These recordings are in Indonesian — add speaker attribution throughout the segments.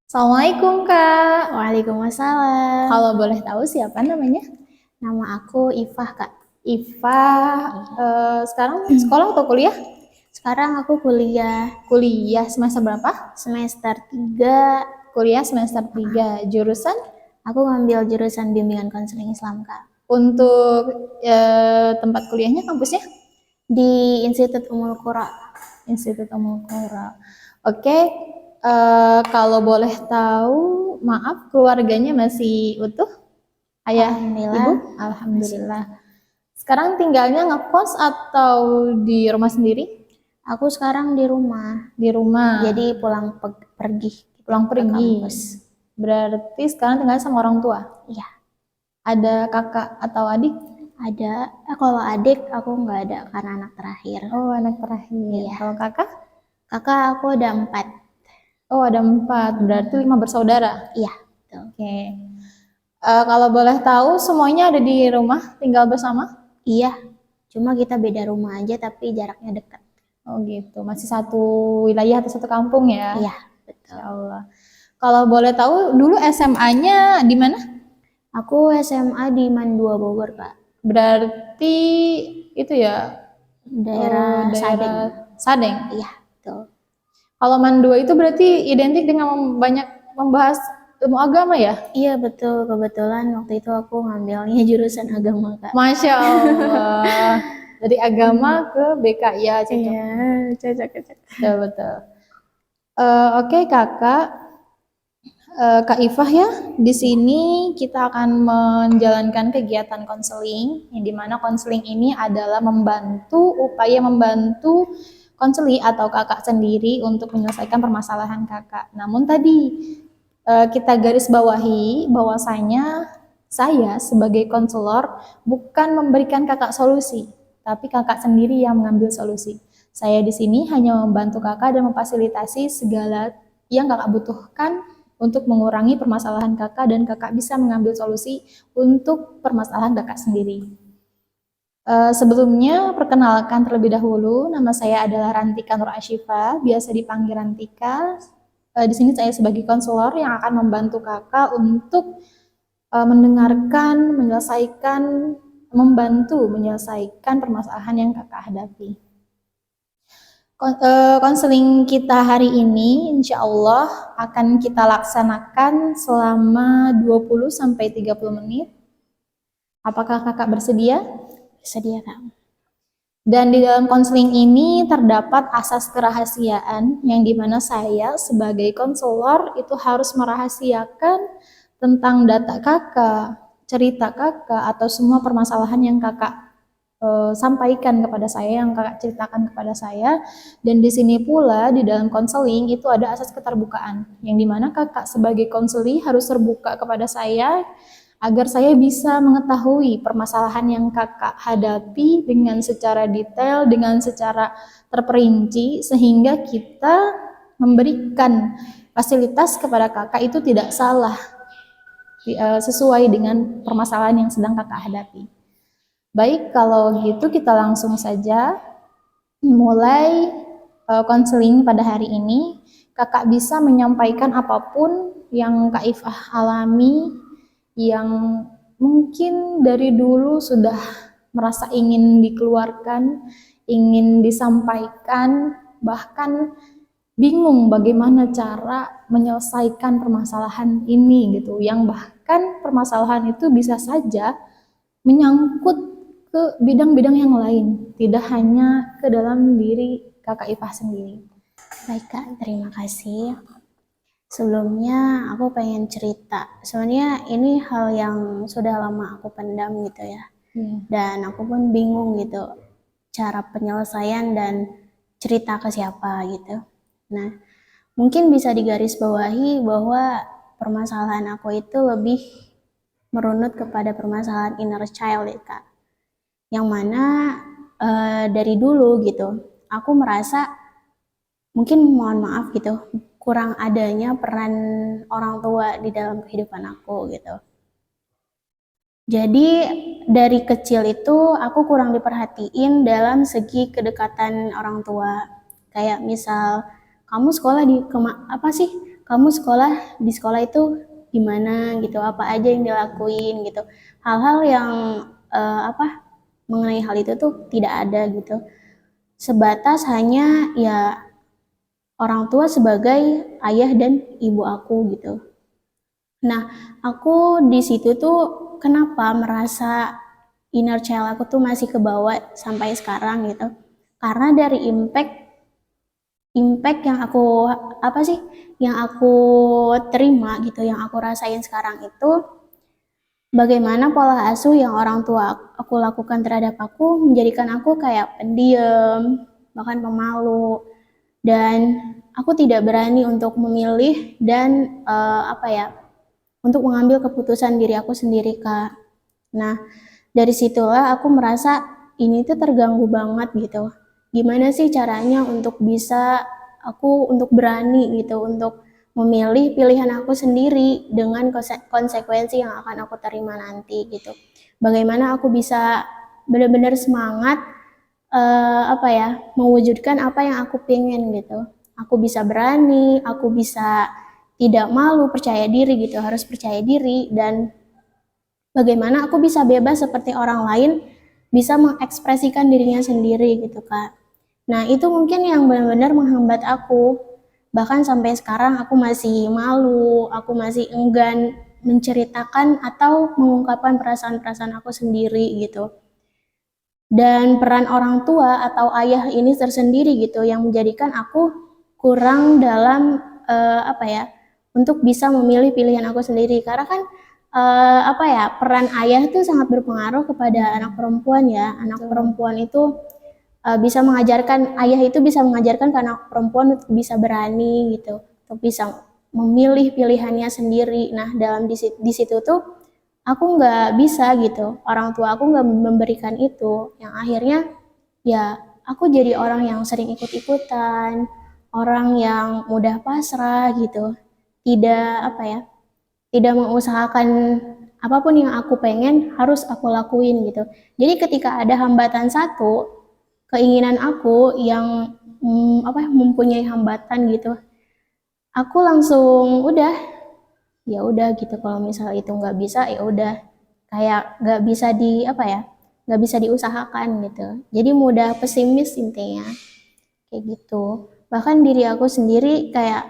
Speaker 1: Assalamualaikum Kak.
Speaker 2: Waalaikumsalam.
Speaker 1: Kalau boleh tahu siapa namanya?
Speaker 2: Nama aku Ifah, Kak.
Speaker 1: Ifah. Sekarang sekolah atau kuliah?
Speaker 2: Sekarang aku kuliah
Speaker 1: Kuliah semester berapa?
Speaker 2: semester 3.
Speaker 1: Kuliah semester 3. Jurusan?
Speaker 2: Aku ngambil jurusan bimbingan konseling Islam, Kak.
Speaker 1: Untuk tempat kuliahnya, kampusnya?
Speaker 2: Di Institut Ummul Qura.
Speaker 1: Institut Ummul Qura. Oke. Kalau boleh tahu, maaf, keluarganya masih utuh? Ayah,
Speaker 2: Alhamdulillah.
Speaker 1: ibu? Alhamdulillah. Sekarang tinggalnya ngekos atau di rumah sendiri?
Speaker 2: Aku sekarang di rumah.
Speaker 1: Di rumah.
Speaker 2: Jadi pergi.
Speaker 1: Pulang
Speaker 2: ke
Speaker 1: pergi.
Speaker 2: kampus.
Speaker 1: Berarti sekarang tinggal sama orang tua?
Speaker 2: Iya.
Speaker 1: Ada kakak atau adik?
Speaker 2: Ada. Kalau adik aku nggak ada karena anak terakhir.
Speaker 1: Oh, anak terakhir.
Speaker 2: Iya.
Speaker 1: Kalau kakak?
Speaker 2: Kakak aku ada 4.
Speaker 1: Oh, ada 4. Berarti 5 bersaudara?
Speaker 2: Iya.
Speaker 1: Oke. Kalau boleh tahu, semuanya ada di rumah, tinggal bersama?
Speaker 2: Iya. Cuma kita beda rumah aja tapi jaraknya dekat.
Speaker 1: Oh gitu, masih satu wilayah atau satu kampung ya?
Speaker 2: Iya, betul.
Speaker 1: Insya Allah. Kalau boleh tahu, dulu SMA-nya di mana?
Speaker 2: Aku SMA di Man 2 Bogor, Kak.
Speaker 1: Berarti itu ya?
Speaker 2: Daerah Sadeng.
Speaker 1: Sadeng?
Speaker 2: Iya, betul.
Speaker 1: Kalau Man 2 itu berarti identik dengan banyak membahas ilmu agama ya?
Speaker 2: Iya, betul. Kebetulan waktu itu aku ngambilnya jurusan agama, Kak.
Speaker 1: Masya Allah. Dari agama ke BK, ya cocok.
Speaker 2: Iya, cocok.
Speaker 1: Betul. Oke kakak, Kak Ifah ya, di sini kita akan menjalankan kegiatan konseling, yang dimana konseling ini adalah upaya membantu konseli atau kakak sendiri untuk menyelesaikan permasalahan kakak. Namun tadi kita garis bawahi bahwasanya saya sebagai konselor bukan memberikan kakak solusi, tapi kakak sendiri yang mengambil solusi. Saya di sini hanya membantu kakak dan memfasilitasi segala yang kakak butuhkan untuk mengurangi permasalahan kakak dan kakak bisa mengambil solusi untuk permasalahan kakak sendiri. Sebelumnya perkenalkan terlebih dahulu, nama saya adalah Rantika Nur Ashifa, biasa dipanggil Rantika. Di sini saya sebagai konselor yang akan membantu kakak untuk mendengarkan, membantu menyelesaikan permasalahan yang kakak hadapi. Konseling kita hari ini insya Allah akan kita laksanakan selama 20-30 menit. Apakah kakak bersedia?
Speaker 2: Bersedia, Kak.
Speaker 1: Dan di dalam konseling ini terdapat asas kerahasiaan yang dimana saya sebagai konselor itu harus merahasiakan tentang data kakak, cerita kakak, atau semua permasalahan yang kakak sampaikan kepada saya, yang kakak ceritakan kepada saya. Dan di sini pula di dalam konseling itu ada asas keterbukaan, yang dimana kakak sebagai konseli harus terbuka kepada saya agar saya bisa mengetahui permasalahan yang kakak hadapi dengan secara detail, dengan secara terperinci, sehingga kita memberikan fasilitas kepada kakak itu tidak salah, sesuai dengan permasalahan yang sedang kakak hadapi. Baik, kalau gitu kita langsung saja mulai konseling pada hari ini. Kakak bisa menyampaikan apapun yang Kak Ifah alami, yang mungkin dari dulu sudah merasa ingin dikeluarkan, ingin disampaikan, bahkan bingung bagaimana cara menyelesaikan permasalahan ini gitu, yang bahkan permasalahan itu bisa saja menyangkut ke bidang-bidang yang lain, tidak hanya ke dalam diri kakak Ifah sendiri.
Speaker 2: Baik, Kak, terima kasih. Sebelumnya aku pengen cerita. Sebenarnya ini hal yang sudah lama aku pendam gitu ya. Dan aku pun bingung gitu cara penyelesaian dan cerita ke siapa gitu. Nah, mungkin bisa digarisbawahi bahwa permasalahan aku itu lebih merunut kepada permasalahan inner child ya, Kak. Yang mana dari dulu gitu, aku merasa mungkin mohon maaf gitu, kurang adanya peran orang tua di dalam kehidupan aku gitu. Jadi dari kecil itu aku kurang diperhatiin dalam segi kedekatan orang tua. Kayak misal kamu sekolah di apa sih? kamu di sekolah itu gimana gitu, apa aja yang dilakuin gitu. Hal-hal yang mengenai hal itu tuh tidak ada gitu. Sebatas hanya ya orang tua sebagai ayah dan ibu aku gitu. Nah, aku di situ tuh kenapa merasa inner child aku tuh masih kebawa sampai sekarang gitu. Karena dari impact impact yang aku apa sih yang aku terima gitu, yang aku rasain sekarang itu bagaimana pola asuh yang orang tua aku lakukan terhadap aku menjadikan aku kayak pendiam, bahkan pemalu, dan aku tidak berani untuk memilih dan untuk mengambil keputusan diri aku sendiri, Kak. Nah, dari situlah aku merasa ini tuh terganggu banget gitu. Gimana sih caranya untuk bisa untuk berani gitu untuk memilih pilihan aku sendiri dengan konsekuensi yang akan aku terima nanti gitu. Bagaimana aku bisa benar-benar semangat mewujudkan apa yang aku pengen gitu. Aku bisa berani, aku bisa tidak malu, percaya diri gitu, harus percaya diri, dan bagaimana aku bisa bebas seperti orang lain, bisa mengekspresikan dirinya sendiri gitu, Kak. Nah, itu mungkin yang benar-benar menghambat aku. Bahkan sampai sekarang aku masih malu, aku masih enggan menceritakan atau mengungkapkan perasaan-perasaan aku sendiri gitu. Dan peran orang tua atau ayah ini tersendiri gitu yang menjadikan aku kurang dalam untuk bisa memilih pilihan aku sendiri, karena kan peran ayah itu sangat berpengaruh kepada anak perempuan ya. Anak perempuan itu bisa mengajarkan ayah itu bisa mengajarkan ke anak perempuan untuk bisa berani gitu, untuk bisa memilih pilihannya sendiri. Nah, di situ tuh aku nggak bisa gitu, orang tua aku nggak memberikan itu, yang akhirnya ya aku jadi orang yang sering ikut-ikutan, orang yang mudah pasrah gitu, tidak tidak mengusahakan apapun yang aku pengen harus aku lakuin gitu. Jadi ketika ada hambatan satu, keinginan aku yang mempunyai hambatan gitu, aku langsung ya udah gitu, kalau misal itu nggak bisa ya udah, kayak nggak bisa nggak bisa diusahakan gitu. Jadi mudah pesimis intinya kayak gitu. Bahkan diri aku sendiri kayak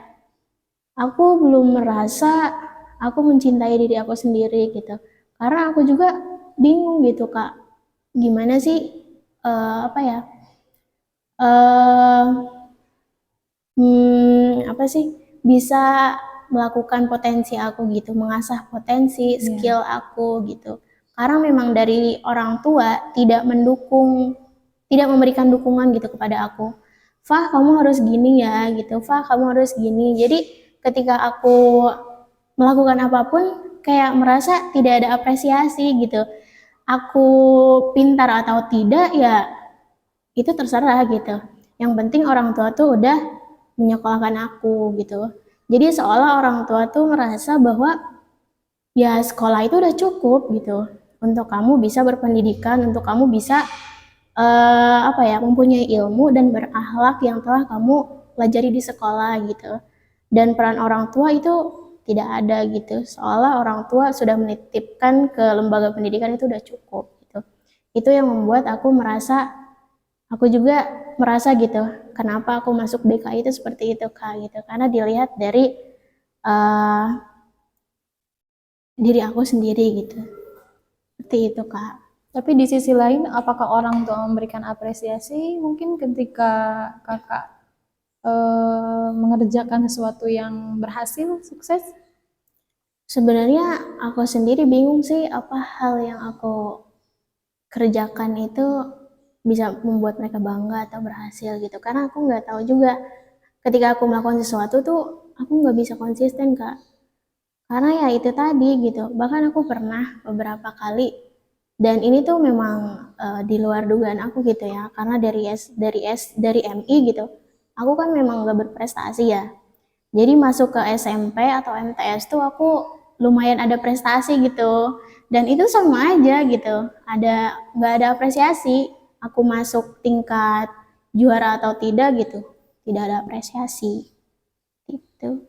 Speaker 2: aku belum merasa aku mencintai diri aku sendiri gitu, karena aku juga bingung gitu, Kak, gimana sih eh, apa ya eh apa sih bisa melakukan potensi aku gitu, mengasah potensi skill aku gitu. Karena memang dari orang tua tidak memberikan dukungan gitu kepada aku. Fah, kamu harus gini ya gitu. Fah, kamu harus gini. Jadi ketika aku melakukan apapun kayak merasa tidak ada apresiasi gitu. Aku pintar atau tidak ya itu terserah gitu. Yang penting orang tua tuh udah menyekolahkan aku gitu. Jadi seolah orang tua tuh merasa bahwa ya sekolah itu udah cukup gitu untuk kamu bisa berpendidikan, untuk kamu bisa mempunyai ilmu dan berakhlak yang telah kamu pelajari di sekolah gitu. Dan peran orang tua itu tidak ada gitu. Seolah orang tua sudah menitipkan ke lembaga pendidikan itu udah cukup gitu. Itu yang membuat aku juga merasa gitu, kenapa aku masuk BKI itu seperti itu, Kak, gitu. Karena dilihat dari uh, diri aku sendiri gitu. Seperti itu, Kak.
Speaker 1: Tapi di sisi lain, apakah orang tua memberikan apresiasi mungkin ketika kakak mengerjakan sesuatu yang berhasil, sukses?
Speaker 2: Sebenarnya aku sendiri bingung sih apa hal yang aku kerjakan itu bisa membuat mereka bangga atau berhasil gitu. Karena aku nggak tahu juga ketika aku melakukan sesuatu tuh aku nggak bisa konsisten, Kak. Karena ya itu tadi gitu. Bahkan aku pernah beberapa kali, dan ini tuh memang di luar dugaan aku gitu ya. Karena dari MI gitu, aku kan memang nggak berprestasi ya. Jadi masuk ke SMP atau MTS tuh aku lumayan ada prestasi gitu. Dan itu sama aja gitu. Nggak ada apresiasi. Aku masuk tingkat juara atau tidak gitu. Tidak ada apresiasi gitu.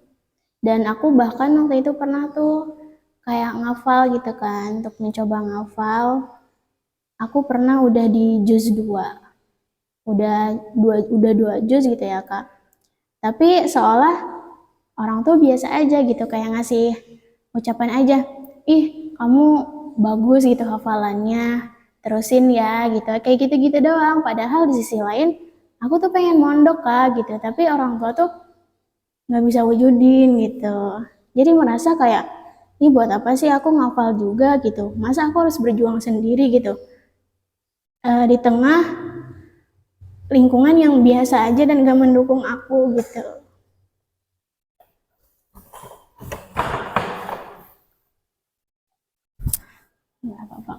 Speaker 2: Dan aku bahkan waktu itu pernah tuh kayak ngafal gitu kan, untuk mencoba ngafal. Aku pernah udah di juz 2, udah dua juz gitu ya Kak. Tapi seolah orang tuh biasa aja gitu, kayak ngasih ucapan aja, ih kamu bagus gitu hafalannya, terusin ya gitu, kayak gitu-gitu doang. Padahal di sisi lain aku tuh pengen mondok Kak gitu, tapi orang tua tuh nggak bisa wujudin gitu. Jadi merasa kayak, ini buat apa sih aku ngafal juga gitu, masa aku harus berjuang sendiri gitu. Di tengah lingkungan yang biasa aja dan gak mendukung aku gitu. Nggak apa-apa.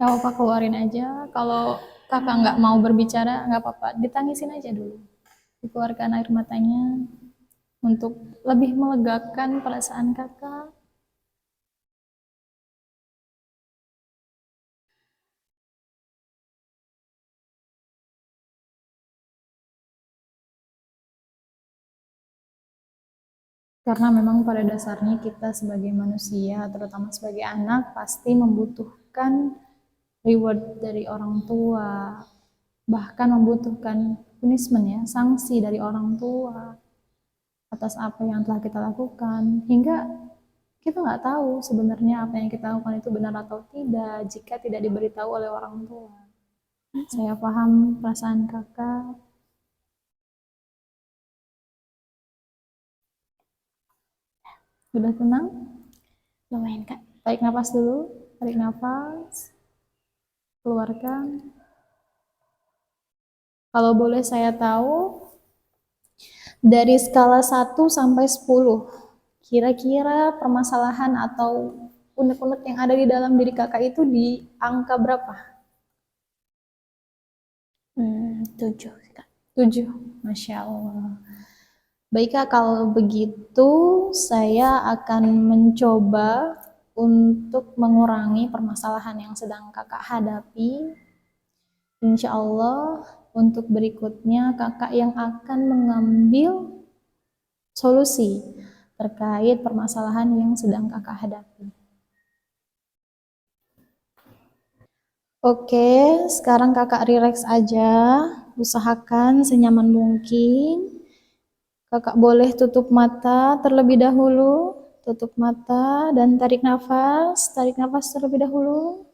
Speaker 1: Gak apa-apa, keluarin aja. Kalau kakak nggak mau berbicara, nggak apa-apa, ditangisin aja dulu. Dikeluarkan air matanya untuk lebih melegakan perasaan kakak. Karena memang pada dasarnya kita sebagai manusia, terutama sebagai anak, pasti membutuhkan reward dari orang tua, bahkan membutuhkan punishment ya, sanksi dari orang tua atas apa yang telah kita lakukan, hingga kita nggak tahu sebenarnya apa yang kita lakukan itu benar atau tidak jika tidak diberitahu oleh orang tua. Saya paham perasaan kakak. Sudah tenang?
Speaker 2: Lumayan Kak.
Speaker 1: Tarik nafas dulu, tarik nafas, keluarkan. Kalau boleh saya tahu, dari skala 1 sampai 10, kira-kira permasalahan atau unek-unek yang ada di dalam diri kakak itu di angka berapa?
Speaker 2: 7 Kak.
Speaker 1: 7, Masya Allah. Baik Kak, kalau begitu saya akan mencoba untuk mengurangi permasalahan yang sedang kakak hadapi. Insya Allah untuk berikutnya kakak yang akan mengambil solusi terkait permasalahan yang sedang kakak hadapi. Oke, sekarang kakak rileks aja, usahakan senyaman mungkin. Kakak boleh tutup mata terlebih dahulu, tutup mata dan tarik nafas terlebih dahulu,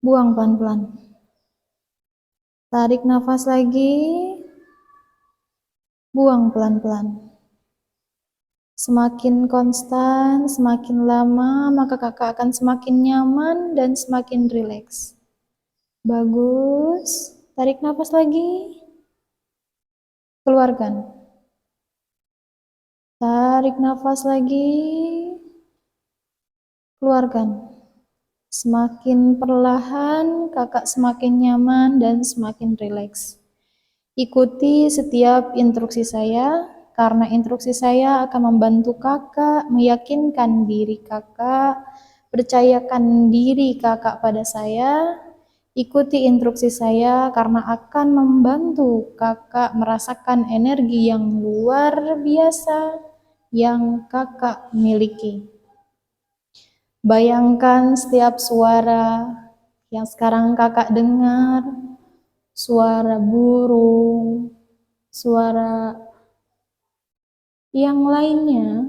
Speaker 1: buang pelan-pelan. Tarik nafas lagi, buang pelan-pelan. Semakin konstan, semakin lama, maka kakak akan semakin nyaman dan semakin rileks. Bagus, tarik nafas lagi, keluarkan. Tarik nafas lagi, keluarkan. Semakin perlahan, kakak semakin nyaman dan semakin rileks. Ikuti setiap instruksi saya, karena instruksi saya akan membantu kakak, meyakinkan diri kakak, percayakan diri kakak pada saya. Ikuti instruksi saya karena akan membantu kakak merasakan energi yang luar biasa yang kakak miliki. Bayangkan setiap suara yang sekarang kakak dengar, suara burung, suara yang lainnya,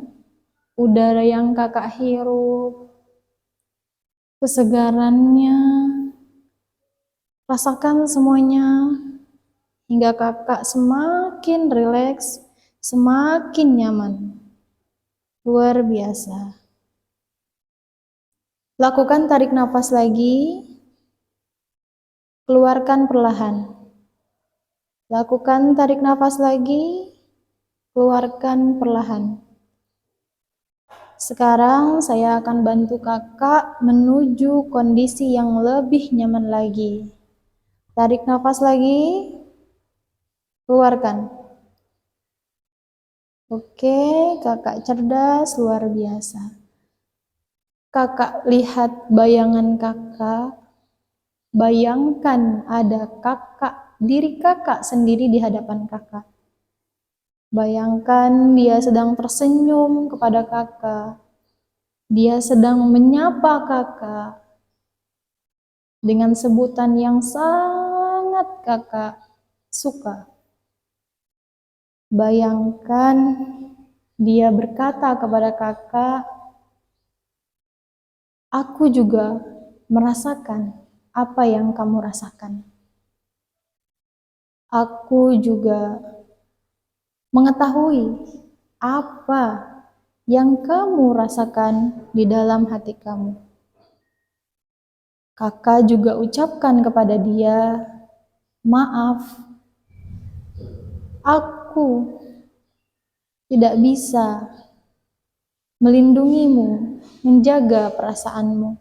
Speaker 1: udara yang kakak hirup, kesegarannya, rasakan semuanya hingga kakak semakin rileks, semakin nyaman. Luar biasa. Lakukan tarik nafas lagi, keluarkan perlahan. Lakukan tarik nafas lagi, keluarkan perlahan. Sekarang saya akan bantu kakak menuju kondisi yang lebih nyaman lagi. Tarik nafas lagi, keluarkan. Oke, kakak cerdas, luar biasa. Kakak lihat bayangan kakak, bayangkan ada kakak, diri kakak sendiri di hadapan kakak. Bayangkan dia sedang tersenyum kepada kakak. Dia sedang menyapa kakak dengan sebutan yang sangat kakak suka. Bayangkan dia berkata kepada kakak, "Aku juga merasakan apa yang kamu rasakan. Aku juga mengetahui apa yang kamu rasakan di dalam hati kamu." Kakak juga ucapkan kepada dia, "Maaf, aku tidak bisa melindungimu, menjaga perasaanmu.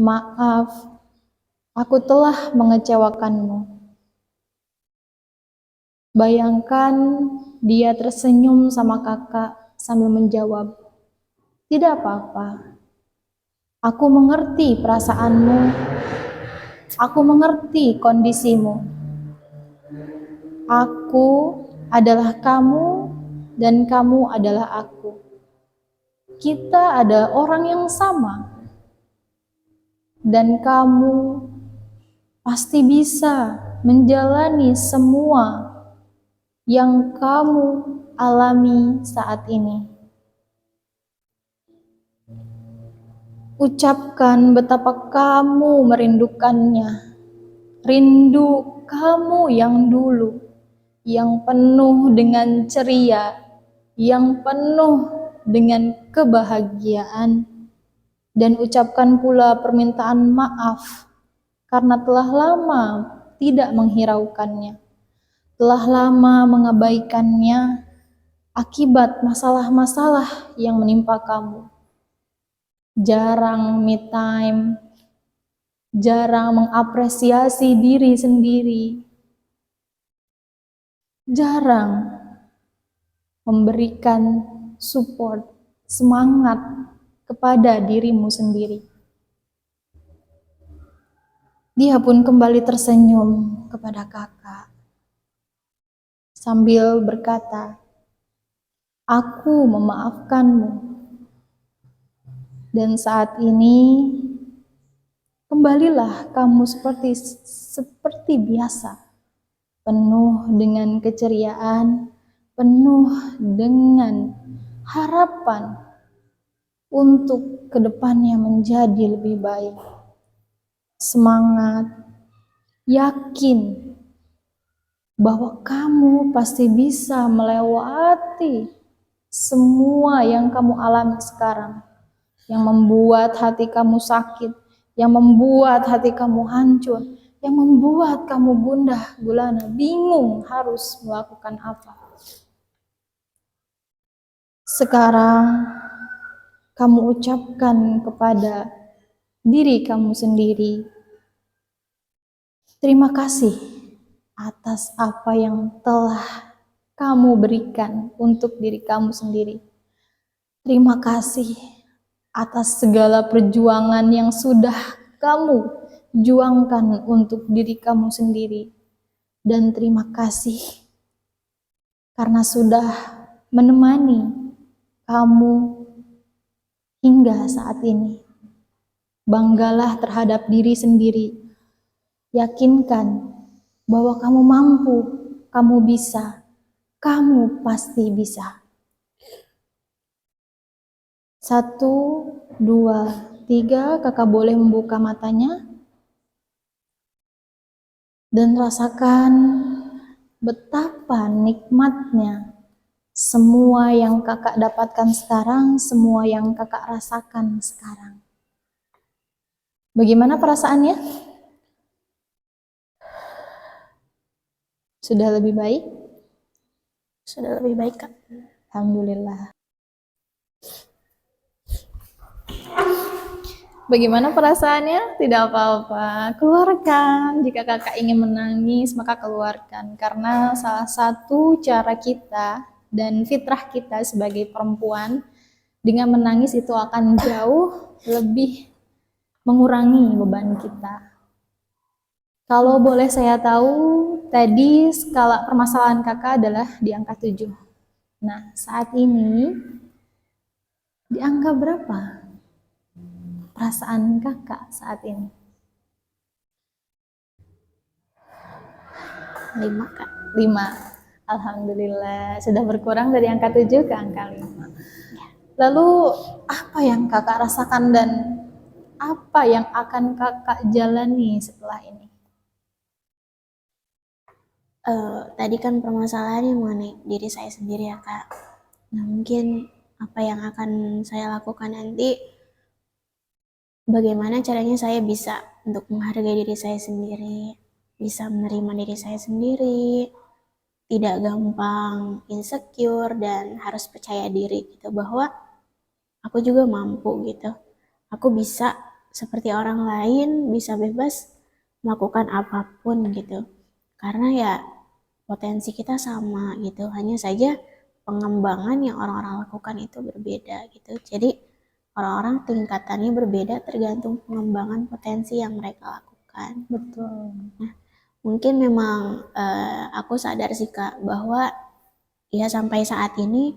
Speaker 1: Maaf, aku telah mengecewakanmu." Bayangkan dia tersenyum sama kakak sambil menjawab, "Tidak apa-apa. Aku mengerti perasaanmu. Aku mengerti kondisimu. Aku adalah kamu dan kamu adalah aku. Kita ada orang yang sama. Dan kamu pasti bisa menjalani semua yang kamu alami saat ini. Ucapkan betapa kamu merindukannya. Rindu kamu yang dulu, yang penuh dengan ceria, yang penuh dengan kebahagiaan. Dan ucapkan pula permintaan maaf karena telah lama tidak menghiraukannya, telah lama mengabaikannya akibat masalah-masalah yang menimpa kamu. Jarang me time, jarang mengapresiasi diri sendiri, jarang memberikan support, semangat kepada dirimu sendiri. Dia pun kembali tersenyum kepada kakak sambil berkata, "Aku memaafkanmu. Dan saat ini kembalilah kamu seperti biasa, penuh dengan keceriaan, penuh dengan harapan untuk kedepannya menjadi lebih baik. Semangat, yakin bahwa kamu pasti bisa melewati semua yang kamu alami sekarang, yang membuat hati kamu sakit, yang membuat hati kamu hancur, yang membuat kamu gundah gulana, bingung harus melakukan apa. Sekarang kamu ucapkan kepada diri kamu sendiri, terima kasih atas apa yang telah kamu berikan untuk diri kamu sendiri. Terima kasih atas segala perjuangan yang sudah kamu juangkan untuk diri kamu sendiri. Dan terima kasih karena sudah menemani kamu hingga saat ini. Banggalah terhadap diri sendiri. Yakinkan bahwa kamu mampu, kamu bisa, kamu pasti bisa." 1, 2, 3, kakak boleh membuka matanya dan rasakan betapa nikmatnya semua yang kakak dapatkan sekarang, semua yang kakak rasakan sekarang. Bagaimana perasaannya? Sudah lebih baik?
Speaker 2: Sudah lebih baik, Kak.
Speaker 1: Alhamdulillah. Bagaimana perasaannya? Tidak apa-apa. Keluarkan. Jika kakak ingin menangis, maka keluarkan. Karena salah satu cara kita dan fitrah kita sebagai perempuan, dengan menangis itu akan jauh lebih mengurangi beban kita. Kalau boleh saya tahu, tadi skala permasalahan kakak adalah di angka 7. Nah, saat ini di angka berapa perasaan kakak saat ini?
Speaker 2: 5 Kak.
Speaker 1: 5. Alhamdulillah, sudah berkurang dari angka 7 ke angka 5. Lalu, apa yang kakak rasakan dan apa yang akan kakak jalani setelah ini?
Speaker 2: Tadi kan permasalahannya mengenai diri saya sendiri ya Kak. Nah mungkin apa yang akan saya lakukan nanti, bagaimana caranya saya bisa untuk menghargai diri saya sendiri, bisa menerima diri saya sendiri, tidak gampang insecure dan harus percaya diri gitu bahwa aku juga mampu gitu. Aku bisa seperti orang lain, bisa bebas melakukan apapun gitu. Karena ya potensi kita sama gitu, hanya saja pengembangan yang orang-orang lakukan itu berbeda gitu. Jadi orang-orang tingkatannya berbeda tergantung pengembangan potensi yang mereka lakukan.
Speaker 1: Betul.
Speaker 2: Nah, mungkin memang aku sadar sih Kak bahwa ya sampai saat ini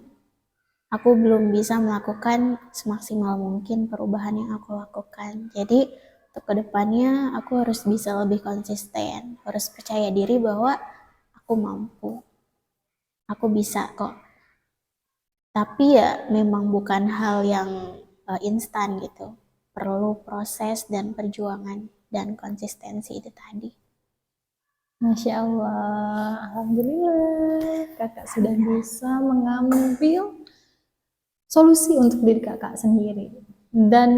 Speaker 2: aku belum bisa melakukan semaksimal mungkin perubahan yang aku lakukan. Jadi untuk kedepannya aku harus bisa lebih konsisten, harus percaya diri bahwa aku mampu, aku bisa kok. Tapi ya memang bukan hal yang instan gitu. Perlu proses dan perjuangan dan konsistensi itu tadi.
Speaker 1: Masya Allah, Alhamdulillah kakak sudah bisa mengambil solusi untuk diri kakak sendiri. Dan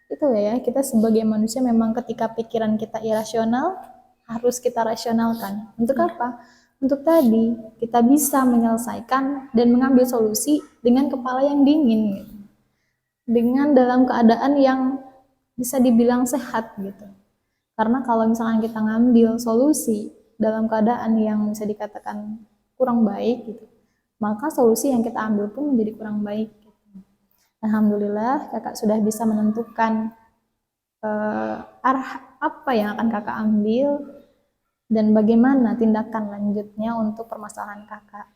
Speaker 1: itu ya, kita sebagai manusia memang ketika pikiran kita irasional, harus kita rasionalkan. Untuk apa? Untuk tadi, kita bisa menyelesaikan dan mengambil solusi dengan kepala yang dingin gitu. Dengan dalam keadaan yang bisa dibilang sehat gitu. Karena kalau misalkan kita ngambil solusi dalam keadaan yang bisa dikatakan kurang baik gitu, maka solusi yang kita ambil pun menjadi kurang baik gitu. Alhamdulillah kakak sudah bisa menentukan arah apa yang akan kakak ambil dan bagaimana tindakan lanjutnya untuk permasalahan kakak.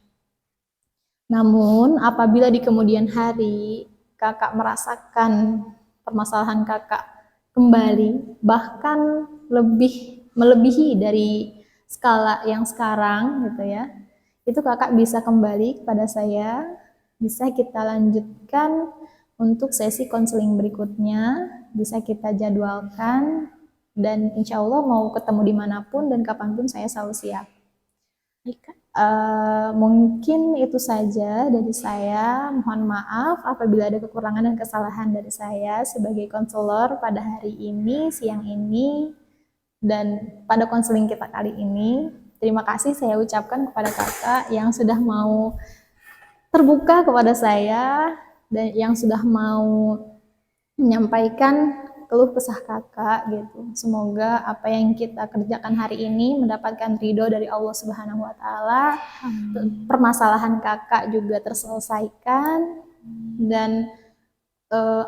Speaker 1: Namun apabila di kemudian hari kakak merasakan permasalahan kakak kembali, bahkan melebihi dari skala yang sekarang gitu ya, itu kakak bisa kembali kepada saya, bisa kita lanjutkan untuk sesi konseling berikutnya, bisa kita jadwalkan, dan insya Allah mau ketemu dimanapun dan kapanpun saya selalu siap. Mungkin itu saja dari saya. Mohon maaf apabila ada kekurangan dan kesalahan dari saya sebagai konselor pada hari ini, siang ini, dan pada konseling kita kali ini. Terima kasih saya ucapkan kepada kakak yang sudah mau terbuka kepada saya dan yang sudah mau menyampaikan keluh kesah kakak gitu. Semoga apa yang kita kerjakan hari ini mendapatkan ridho dari Allah Subhanahu wa taala. Permasalahan kakak juga terselesaikan dan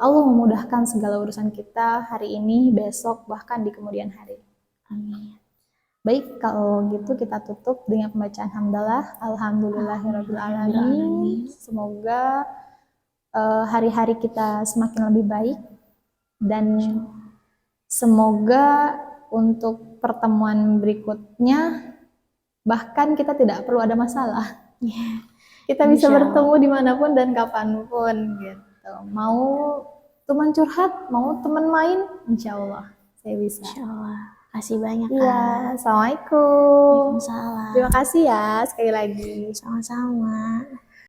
Speaker 1: Allah memudahkan segala urusan kita hari ini, besok, bahkan di kemudian hari.
Speaker 2: Amin.
Speaker 1: Baik, kalau gitu kita tutup dengan pembacaan hamdalah. Alhamdulillahirabbil alamin. Semoga hari-hari kita semakin lebih baik. Dan semoga untuk pertemuan berikutnya bahkan kita tidak perlu ada masalah. Kita bisa bertemu dimanapun dan kapanpun gitu. Mau teman curhat, mau teman main, insya Allah saya bisa.
Speaker 2: Insya Allah. Kasih banyak
Speaker 1: Iya,
Speaker 2: Kak.
Speaker 1: Assalamualaikum.
Speaker 2: Waalaikumsalam.
Speaker 1: Terima kasih ya sekali lagi.
Speaker 2: Sama-sama.